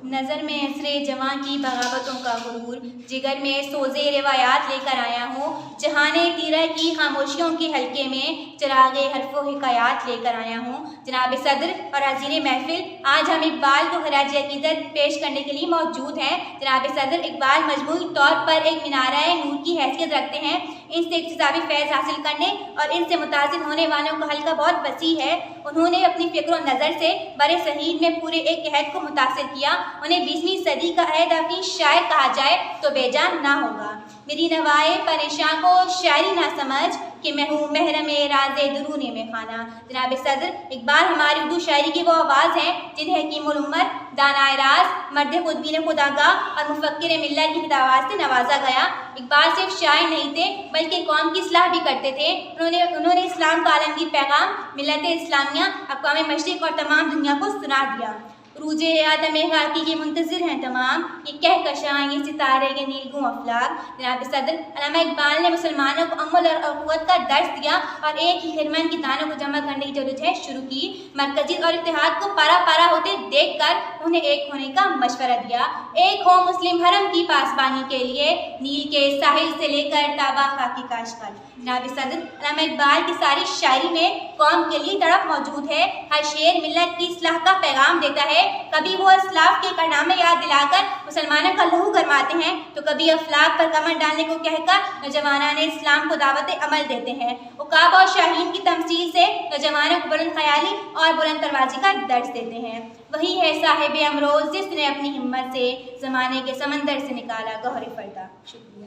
نظر میں عصر جواں کی بغاوتوں کا غرور، جگر میں سوزے روایات لے کر آیا ہوں، جہانے تیرہ کی خاموشیوں کے حلقے میں چراغ حرف و حکایات لے کر آیا ہوں۔ جناب صدر اور عزیز محفل، آج ہم اقبال کو خراج عقیدت پیش کرنے کے لیے موجود ہیں۔ جناب صدر، اقبال مجموعی طور پر ایک مینارہ نور کی حیثیت رکھتے ہیں۔ ان سے اکتسابی فیض حاصل کرنے اور ان سے متاثر ہونے والوں کا حلقہ بہت وسیع ہے۔ انہوں نے اپنی فکر و نظر سے بر صغیر میں پورے ایک عہد کو متاثر کیا۔ انہیں 20ویں صدی کا عہد افریز شاعر کہا جائے تو بے جان نہ ہوگا۔ میری نوائے پریشاں کو شاعری نہ سمجھ کہ میں ہوں محرم راز درون میں خانہ۔ جناب صدر، اقبال ہماری اردو شاعری کی وہ آواز ہیں جنہیں حکیم الامت، دانائے راز، مرد خودبین خودآگاہ اور مفکر ملت کی خطابات سے نوازا گیا۔ اقبال صرف شاعر نہیں تھے بلکہ قوم کی اصلاح بھی کرتے تھے۔ انہوں نے اسلام کا عالمگیر پیغام ملت اسلامیہ، اقوام مشرق اور تمام دنیا کو سنا دیا۔ عروج آدم خاکی کے منتظر ہیں تمام، یہ کہکشاں یہ ستارے یہ نیلگوں افلاک۔ جناب صدر، علامہ اقبال نے مسلمانوں کو امن اور اخوت کا درس دیا اور ایک ہی خرمن کی دانوں کو جمع کرنے کی جدوجہد شروع کی۔ مرکزیت اور اتحاد کو پارا پارا ہوتے دیکھ کر انہیں ایک ہونے کا مشورہ دیا۔ ایک ہو مسلم حرم کی پاسبانی کے لیے، نیل کے ساحل سے لے کر تابا خاکی کاشغر۔ جناب صدر، علامہ اقبال کی ساری شاعری میں قوم کے لیے تڑپ موجود ہے۔ ہر شعر ملت کی اصلاح کا پیغام دیتا ہے۔ کبھی وہ اسلاف کے کارنامے یاد دلا کر مسلمانوں کا لہو گرماتے ہیں تو کبھی افلاک پر کمر ڈالنے کو کہہ کر نوجوانان اسلام کو دعوت عمل دیتے ہیں۔ عقاب اور شاہین کی تمثیل سے نوجوانوں کو بلند خیالی اور بلند پروازی کا درس دیتے ہیں۔ وہی ہے صاحب امروز جس نے اپنی ہمت سے زمانے کے سمندر سے نکالا گوہر فردا۔ شکریہ۔